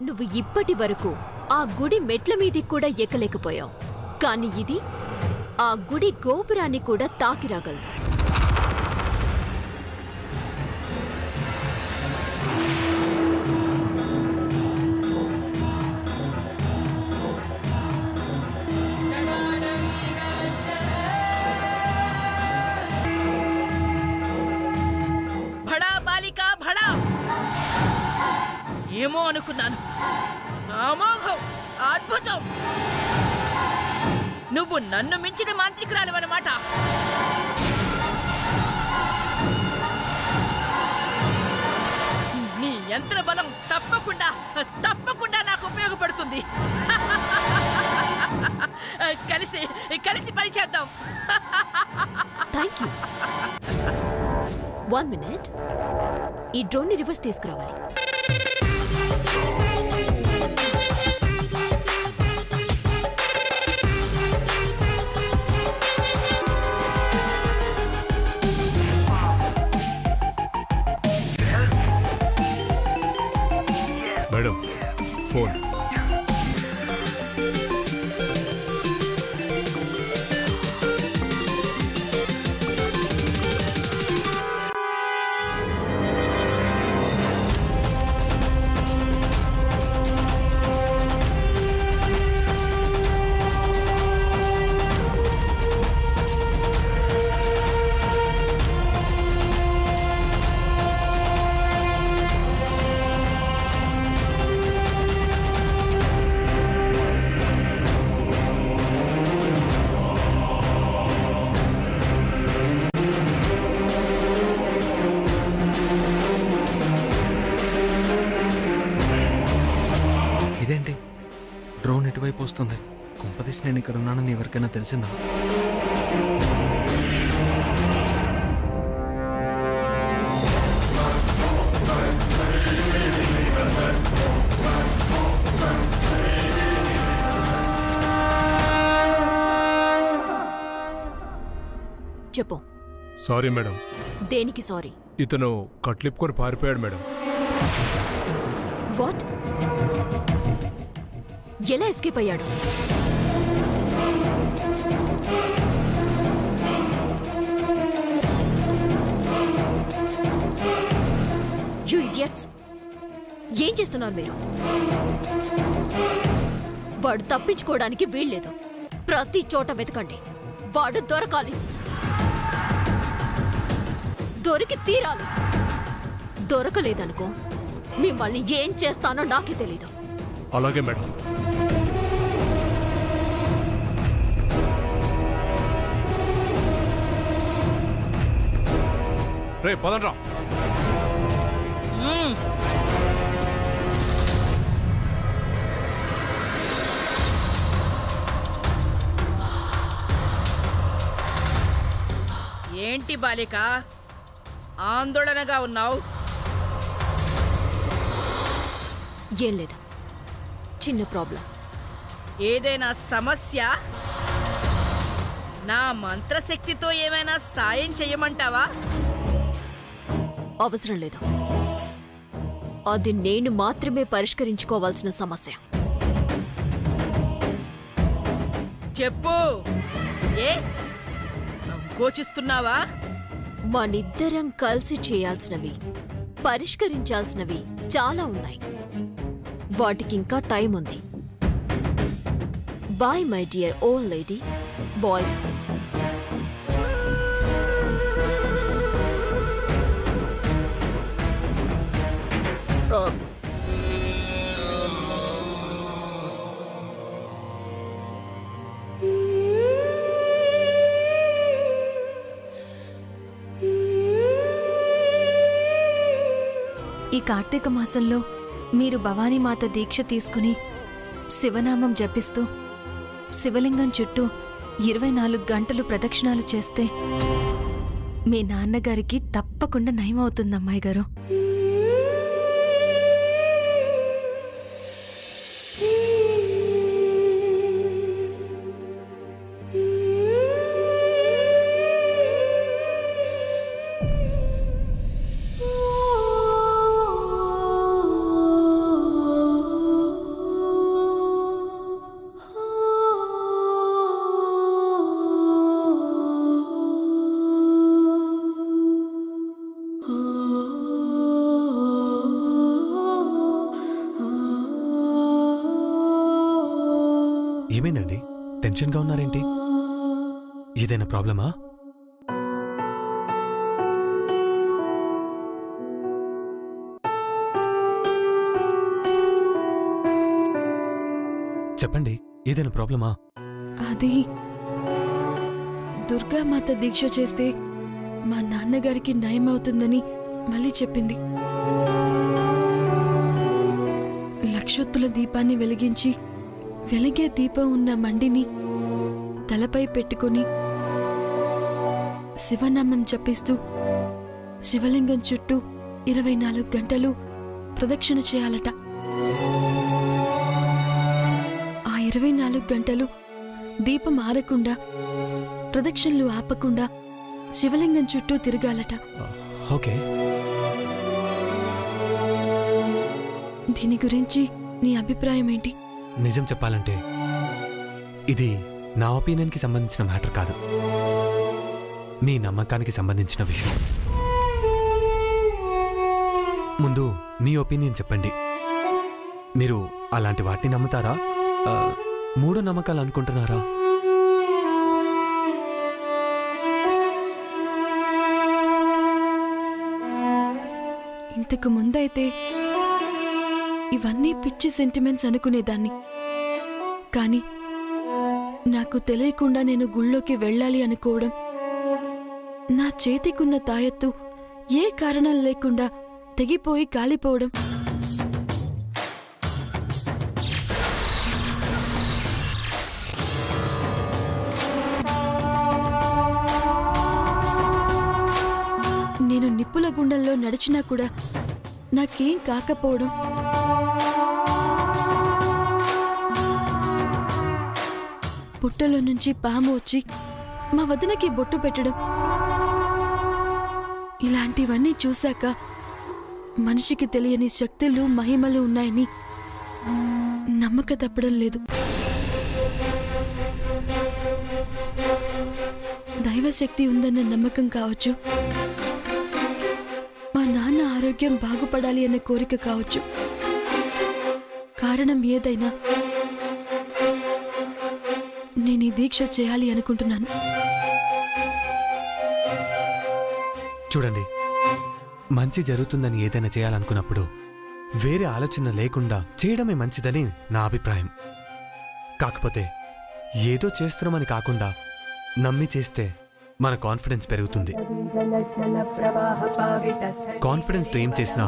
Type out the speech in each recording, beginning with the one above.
నువ్వు ఇప్పటి వరకు ఆ గుడి మెట్ల మీదికి కూడా ఎక్కలేకపోయావు. కానీ ఇది ఆ గుడి గోపురాన్ని కూడా తాకిరాగలదు. భళా బాలిక భళా! ఏమో అనుకున్నాను. అమోఘం, అద్భుతం! నువ్వు నన్ను మించిన మాంత్రికురాలివన్నమాట. నీ యంత్ర బలం తప్పకుండా తప్పకుండా నాకు ఉపయోగపడుతుంది. కలిసి కలిసి పనిచేద్దాం. Thank you. 1 minute. ఈ డ్రోన్ ని రివర్స్ తీసుకురావాలి. Madam phone. ఇదేంటి డ్రోన్ ఎటువైపు వస్తుంది? కుంపదీసి నేను ఇక్కడ ఉన్నానని ఎవరికైనా తెలిసిందా? చెప్పు. Sorry madam. దేనికి సారీ? ఇతను కట్లిప్పుకొని పారిపోయాడు మేడం. వాట్? ఎలా ఎస్కేప్ అయ్యాడు? You idiots! ఏం చేస్తున్నారు మీరు? వాడు తప్పించుకోవడానికి వీల్లేదు. ప్రతి చోట వెతకండి. వాడు దొరకాలి. దొరికి తీరాలి. దొరకలేదనుకో మిమ్మల్ని ఏం చేస్తానో నాకే తెలీదు. అలాగే మేడం. రే పదండ్రా. ఏంటి బాలిక ఆందోళనగా ఉన్నావు? ఏం లేదు, చిన్న ప్రాబ్లం. ఏదైనా సమస్య? నా మంత్రశక్తితో ఏమైనా సాయం చెయ్యమంటావా? అవసరం లేదు. అది నేను మాత్రమే పరిష్కరించుకోవాల్సిన సమస్య. చెప్పు. ఏ సంకోచిస్తున్నావా? మనిద్దరం కలిసి చేయాల్సినవి, పరిష్కరించాల్సినవి చాలా ఉన్నాయి. వాటికింకా టైం ఉంది. Bye my dear old lady. Boys, ఈ కార్తీక మాసంలో మీరు భవానీమాత దీక్ష తీసుకుని శివనామం జపిస్తూ శివలింగం చుట్టూ 24 గంటలు ప్రదక్షిణాలు చేస్తే మీ నాన్నగారికి తప్పకుండా నయమవుతుంది అమ్మాయి గారు. ఏమైందండి? టెన్షన్గా ఉన్నారేంటి? ఏదైనా ప్రాబ్లమా? చెప్పండి, ఏదైనా ప్రాబ్లమా? అది దుర్గామాత దీక్ష చేస్తే మా నాన్నగారికి నయం అవుతుందని మళ్ళీ చెప్పింది. లక్షొత్తుల దీపాన్ని వెలిగించి వెలిగే దీపం ఉన్న మండిని తలపై పెట్టుకుని శివనామం జపిస్తూ శివలింగం చుట్టూ 24 గంటలు ప్రదక్షిణ చేయాలట. ఆ 24 గంటలు దీపం ఆరకుండా, ప్రదక్షిణలు ఆపకుండా శివలింగం చుట్టూ తిరగాలట. ఓకే. దీని గురించి నీ అభిప్రాయం ఏంటి? నిజం చెప్పాలంటే ఇది నా ఒపీనియన్కి సంబంధించిన మ్యాటర్ కాదు, మీ నమ్మకానికి సంబంధించిన విషయం. ముందు మీ ఒపీనియన్ చెప్పండి. మీరు అలాంటి వాటిని నమ్ముతారా? మూఢ నమ్మకాలు అనుకుంటున్నారా? ఇంతకు ముందైతే ఇవన్నీ పిచ్చి సెంటిమెంట్స్ అనుకునేదాన్ని. కానీ నాకు తెలియకుండా నేను గుళ్ళోకి వెళ్ళాలి అనుకోవడం, నా చేతికున్న తాయెత్తు ఏ కారణం లేకుండా తెగిపోయి కాలిపోవడం, నేను నిప్పుల గుండంలో నడిచినా కూడా నాకేం కాకపోవడం, పుట్టలో నుంచి పాము వచ్చి మా వదినకి బొట్టు పెట్టడం, ఇలాంటివన్నీ చూశాక మనిషికి తెలియని శక్తులు మహిమలు ఉన్నాయని నమ్మక తప్పడం లేదు. దైవశక్తి ఉందన్న నమ్మకం కావచ్చు, మా నాన్న ఆరోగ్యం బాగుపడాలి అన్న కోరిక కావచ్చు. కారణం ఏదైనా నేను ఈ దీక్ష చేయాలి అనుకుంటున్నాను. చూడండి, మంచి జరుగుతుందని ఏదైనా చేయాలనుకున్నప్పుడు వేరే ఆలోచన లేకుండా చేయడమే మంచిదని నా అభిప్రాయం. కాకపోతే ఏదో చేస్తున్నామని కాకుండా నమ్మి చేస్తే మన కాన్ఫిడెన్స్ పెరుగుతుంది. కాన్ఫిడెన్స్తో ఏం చేసినా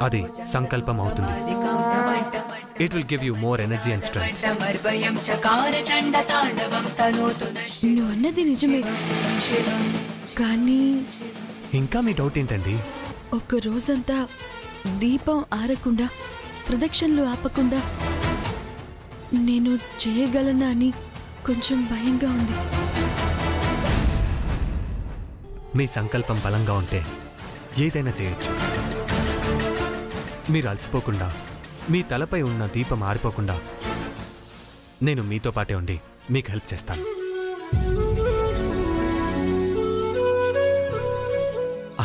అది సంకల్పం అవుతుంది. It will give you more energy and strength. నువ్వు అన్నది నిజమే, కానీ ఇంకా మీ డౌట్ ఏంటండి? ఒక్క రోజంతా దీపం ఆరకుండా, ప్రదక్షిణలు ఆపకుండా నేను చేయగలనా అని కొంచెం భయంగా ఉంది. మీ సంకల్పం బలంగా ఉంటే ఏదైనా చేయొచ్చు. మీరు అలసిపోకుండా, మీ తలపై ఉన్న దీపం ఆరిపోకుండా నేను మీతో పాటే ఉండి మీకు హెల్ప్ చేస్తాను.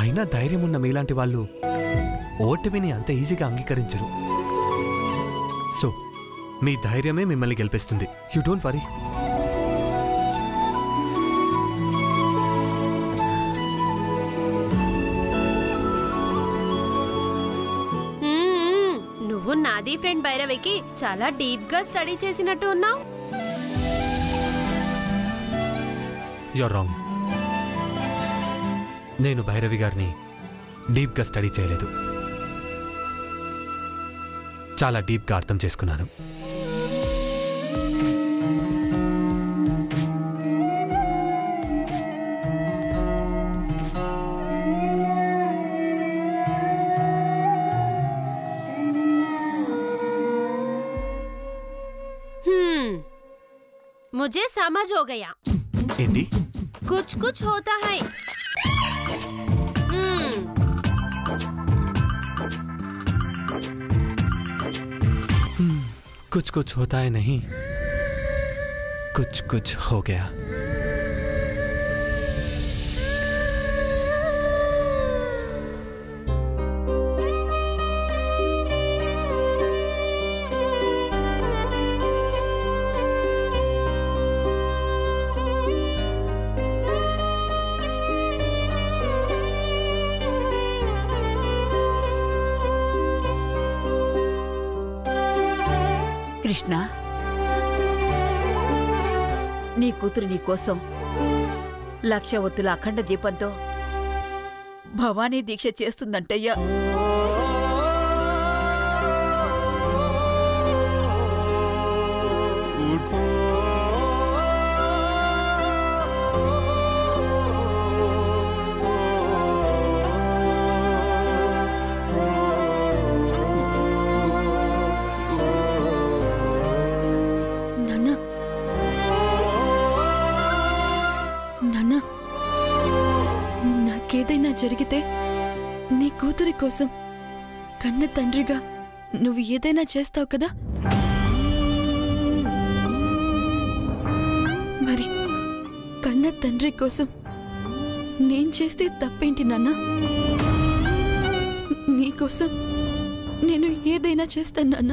అయినా ధైర్యం ఉన్న మీలాంటి వాళ్ళు ఓటమిని అంత ఈజీగా అంగీకరించరు. సో మీ ధైర్యమే మిమ్మల్ని గెలిపిస్తుంది. You don't worry. నువ్వు నాది ఫ్రెండ్ భైరవికి చాలా డీప్ గా స్టడీ చేసినట్టు ఉన్నావు. You're wrong. నేను భైరవి గారిని డీప్గా స్టడీ చేయలేదు, చాలా డీప్గా అర్థం చేసుకున్నాను. मुझे समझ हो गया. ఏంటి? कुछ कुछ होता है. कुछ कुछ होता है नहीं, कुछ कुछ हो गया. కృష్ణ, నీ కూతురు నీకోసం 1,00,000 ఒత్తుల అఖండ దీపంతో భవానీ దీక్ష చేస్తుందంటయ్యా. నాకేదైనా జరిగితే నీ కూతురి కోసం కన్న తండ్రిగా నువ్వు ఏదైనా చేస్తావు కదా? మరి కన్న తండ్రి కోసం నేను చేస్తే తప్పేంటి నాన్న? నీకోసం నేను ఏదైనా చేస్తాను నాన్న.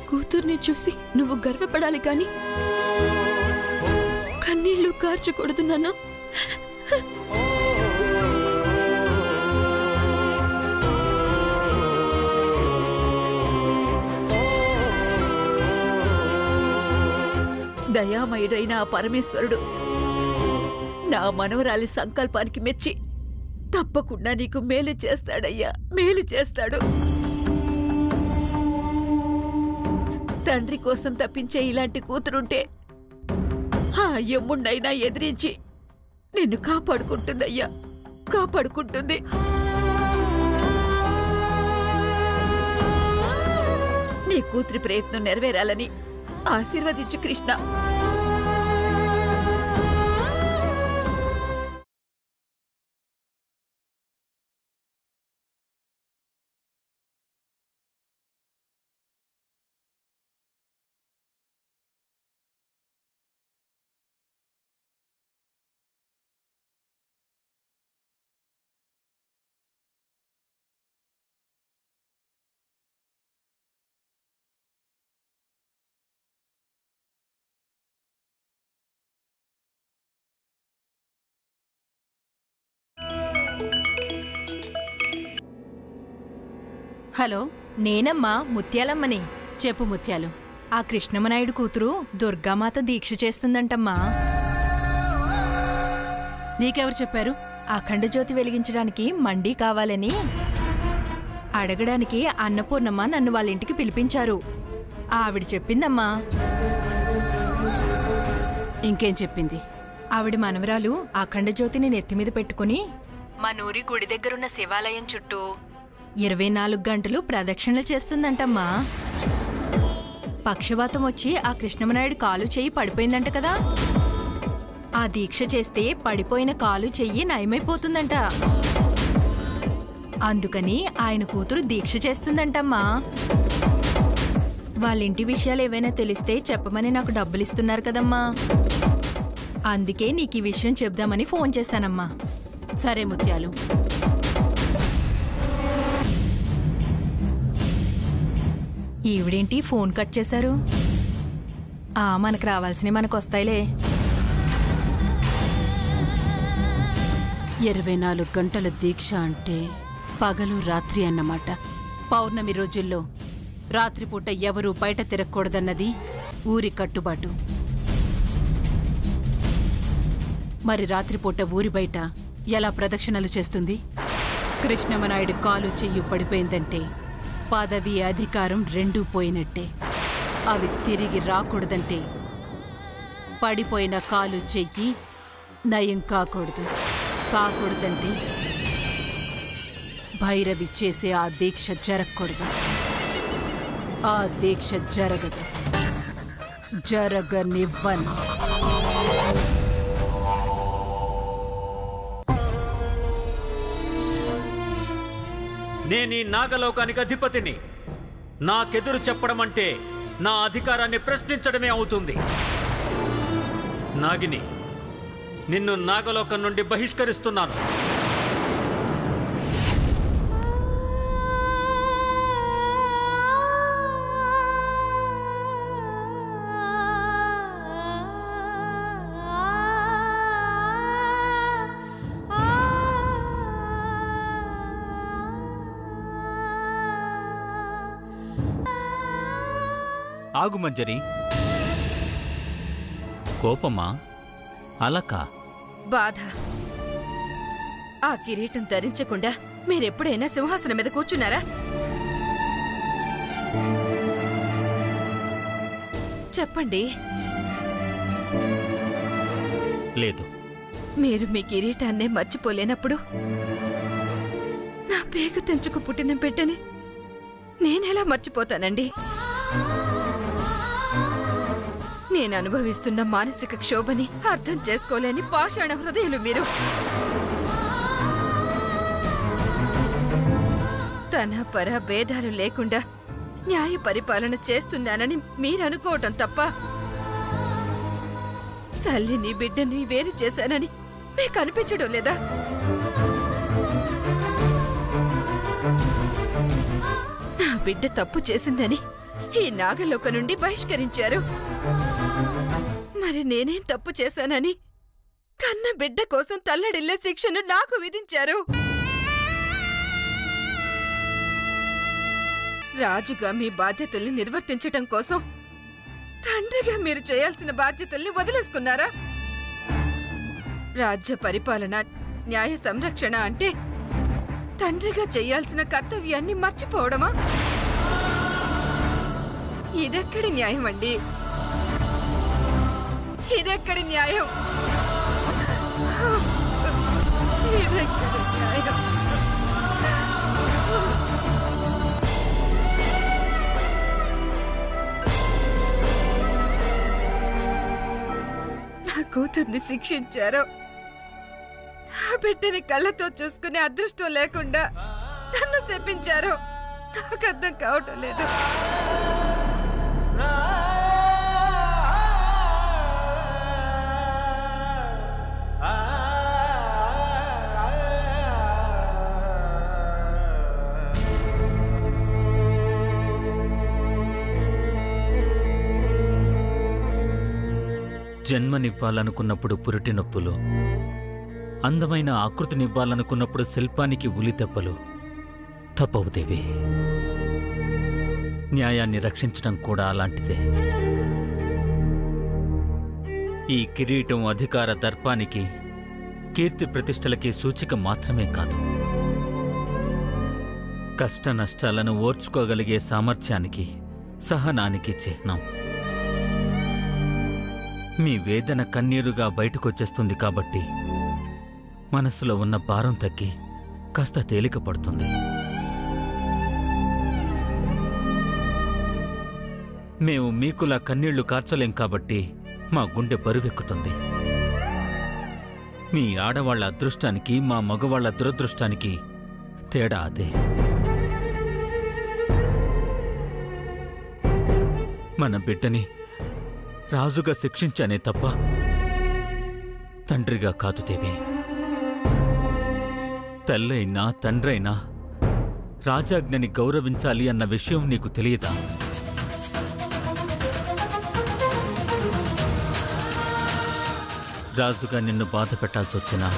కూతుర్ని చూసి నువ్వు గర్వపడాలి కానీ కన్నీళ్లు కార్చకూడదు నాన్న. దయామయుడైన ఆ పరమేశ్వరుడు నా మనవరాలి సంకల్పానికి మెచ్చి తప్పకుండా నీకు మేలు చేస్తాడయ్యా, మేలు చేస్తాడు. తండ్రి కోసం తప్పించే ఇలాంటి కూతురుంటే ఆ యమ్ముణ్ణైనా ఎదిరించి నిన్ను కాపాడుకుంటుందయ్యా, కాపాడుకుంటుంది. నీ కూతురి ప్రయత్నం నెరవేరాలని ఆశీర్వదించు కృష్ణ. హలో, నేనమ్మా ముత్యాలమ్మని. చెప్పు ముత్యాలు. ఆ కృష్ణమనాయుడు కూతురు దుర్గామాత దీక్ష చేస్తుందంటమ్మా. నీకెవరు చెప్పారు? అఖండ జ్యోతి వెలిగించడానికి మండీ కావాలని అడగడానికి అన్నపూర్ణమ్మ నన్ను వాళ్ళ ఇంటికి పిలిపించారు. ఆవిడ చెప్పిందమ్మా. ఇంకేం చెప్పింది? ఆవిడ మనవరాలు అఖండ జ్యోతిని నెత్తిమీద పెట్టుకుని మనూరి గుడి దగ్గరున్న శివాలయం చుట్టూ 24 గంటలు ప్రదక్షిణలు చేస్తుందంటమ్మా. పక్షవాతం వచ్చి ఆ కృష్ణమనాయుడు కాలు చెయ్యి పడిపోయిందంట కదా, ఆ దీక్ష చేస్తే పడిపోయిన కాలు చెయ్యి నయమైపోతుందంట. అందుకని ఆయన కూతురు దీక్ష చేస్తుందంటమ్మా. వాళ్ళింటి విషయాలు ఏవైనా తెలిస్తే చెప్పమని నాకు డబ్బులిస్తున్నారు కదమ్మా. అందుకే నీకు ఈ విషయం చెప్దామని ఫోన్ చేశానమ్మా. సరే ముత్యాలు. ఈవిడేంటి ఫోన్ కట్ చేశారు? మనకు రావాల్సినవి మనకు వస్తాయిలే. 24 గంటల దీక్ష అంటే పగలు రాత్రి అన్నమాట. పౌర్ణమి రోజుల్లో రాత్రిపూట ఎవరూ బయట తిరగకూడదన్నది ఊరి కట్టుబాటు. మరి రాత్రిపూట ఊరి బయట ఎలా ప్రదక్షిణలు చేస్తుంది? కృష్ణమనాయుడు కాలు చెయ్యి పడిపోయిందంటే పదవి అధికారం రెండూ పోయినట్టే. అవి తిరిగి రాకూడదంటే పడిపోయిన కాలు చెయ్యి నయం కాకూడదు. కాకూడదంటే భైరవి చేసే ఆ దీక్ష జరగకూడదు. ఆ దీక్ష జరగదు, జరగనివ్వను. నేనీ నాగలోకానికి అధిపతిని. నాకెదురు చెప్పడం అంటే నా అధికారాన్ని ప్రశ్నించడమే అవుతుంది. నాగిని, నిన్ను నాగలోకం నుండి బహిష్కరిస్తున్నాను. ఆగు మంజరి. కోపమా? అలక? బాధ. ఆ కిరీటం ధరించకుండా మీరెప్పుడైనా సింహాసనం మీద కూర్చున్నారా? చెప్పండి. లేదు. మీరు మీ కిరీటాన్నే మర్చిపోలేనప్పుడు నా పేగు తెంచుకు పుట్టిన బిడ్డని నేనెలా మర్చిపోతానండి? నేను అనుభవిస్తున్న మానసిక క్షోభని అర్థం చేసుకోలేని పాషాణ హృదయులు మీరు. తన పర భేదాలు లేకుండా న్యాయ పరిపాలన చేస్తున్నానని మీరనుకోవటం తప్ప తల్లిని బిడ్డని వేరు చేశానని మీకు అనిపించడం లేదా? నా బిడ్డ తప్పు చేసిందని ఈ నాగలోక నుండి బహిష్కరించారు. మరి నేనేం తప్పు చేశానని కన్న బిడ్డ కోసం తల్లడిల్లే శిక్షను నాకు విధించారు. రాజుగా మీ బాధ్యతల్ని నిర్వర్తించటం కోసం తండ్రిగా మీరు చేయాల్సిన బాధ్యతల్ని వదిలేసుకున్నారా? రాజ్య పరిపాలన, న్యాయ సంరక్షణ అంటే తండ్రిగా చేయాల్సిన కర్తవ్యాన్ని మర్చిపోవడమా? ఇదెక్కడి న్యాయం అండి? ఇదెక్కడి న్యాయం? ఇదెక్కడి న్యాయం? నా కూతుర్ని శిక్షించారు. నా బిడ్డని కళ్ళతో చూసుకునే అదృష్టం లేకుండా నన్ను శపించారు. నాకు అర్థం కావటం లేదు. జన్మనివ్వాలనుకున్నప్పుడు పురిటి నొప్పులు, అందమైన ఆకృతినివ్వాలనుకున్నప్పుడు శిల్పానికి ఉలిదెబ్బలు తప్పవు దేవి. న్యాయాన్ని రక్షించడం కూడా అలాంటిదే. ఈ కిరీటం అధికార దర్పానికి, కీర్తి ప్రతిష్టలకి సూచిక మాత్రమే కాదు, కష్ట నష్టాలను ఓర్చుకోగలిగే సామర్థ్యానికి, సహనానికి చిహ్నం. మీ వేదన కన్నీరుగా బయటకొచ్చేస్తుంది కాబట్టి మనసులో ఉన్న భారం తగ్గి కాస్త తేలిక పడుతుంది. మేము మీకులా కన్నీళ్లు కార్చలేం కాబట్టి మా గుండె బరువెక్కుతుంది. మీ ఆడవాళ్ల అదృష్టానికి, మా మగవాళ్ల దురదృష్టానికి తేడా అదే. మన బిడ్డని రాజుగా శిక్షించానే తప్ప తండ్రిగా కాదు దేవి. తల్లైనా తండ్రైనా రాజాజ్ఞని గౌరవించాలి అన్న విషయం నీకు తెలియదా? రాజుగా నిన్ను బాధ పెట్టాల్సి వచ్చినా,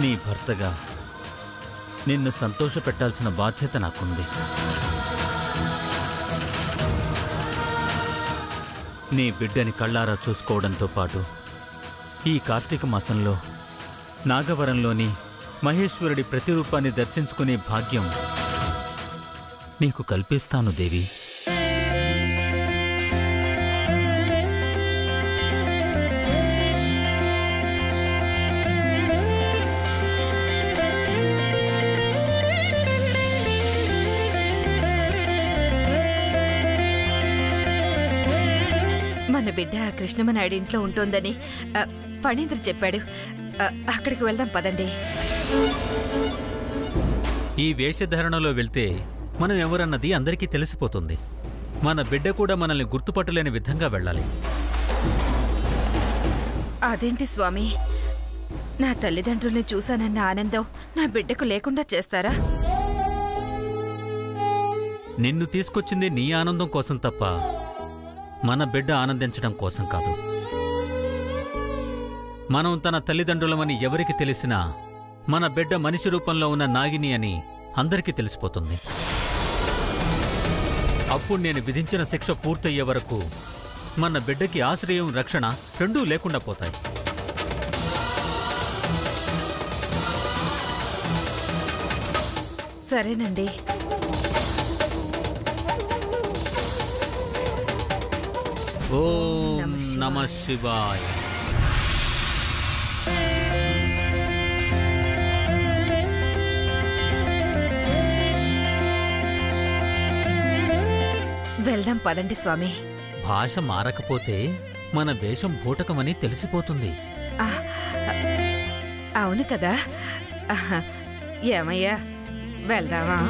నీ భర్తగా నిన్ను సంతోషపెట్టాల్సిన బాధ్యత నాకుంది. నీ బిడ్డని కళ్ళారా చూసుకోవడంతో పాటు ఈ కార్తీక మాసంలో నాగవరంలోని మహేశ్వరుడి ప్రతిరూపాన్ని దర్శించుకునే భాగ్యం నీకు కల్పిస్తాను దేవి. మన బిడ్డ కృష్ణమనాయుడు ఇంట్లో ఉంటోందని ఫణీంద్ర చెప్పాడు. అక్కడికి వెళ్దాం పదండి. ఈ వేషధారణలో వెళ్తే మనం ఎవరన్నది అందరికీ తెలిసిపోతుంది. మన బిడ్డ కూడా మనల్ని గుర్తుపట్టలేని విధంగా వెళ్ళాలి. అదేంటి స్వామి, నా తల్లిదండ్రుల్ని చూశానన్న ఆనందం నా బిడ్డకు లేకుండా చేస్తారా? నిన్ను తీసుకొచ్చింది నీ ఆనందం కోసం తప్ప మన బిడ్డ ఆనందించడం కోసం కాదు. మనం తన తల్లిదండ్రులమని ఎవరికి తెలిసినా మన బిడ్డ మనిషి రూపంలో ఉన్న నాగిని అని అందరికీ తెలిసిపోతుంది. అప్పుడు నేను విధించిన శిక్ష పూర్తయ్యే వరకు మన బిడ్డకి ఆశ్రయం, రక్షణ రెండూ లేకుండా పోతాయి. సరేనండి. ఓం నమః శివాయ. వెళ్దాం పదండి స్వామి. భాష మారకపోతే మన వేషం భూటకమని తెలిసిపోతుంది. అవును కదా. ఏమయ్యా, వెళ్దామా?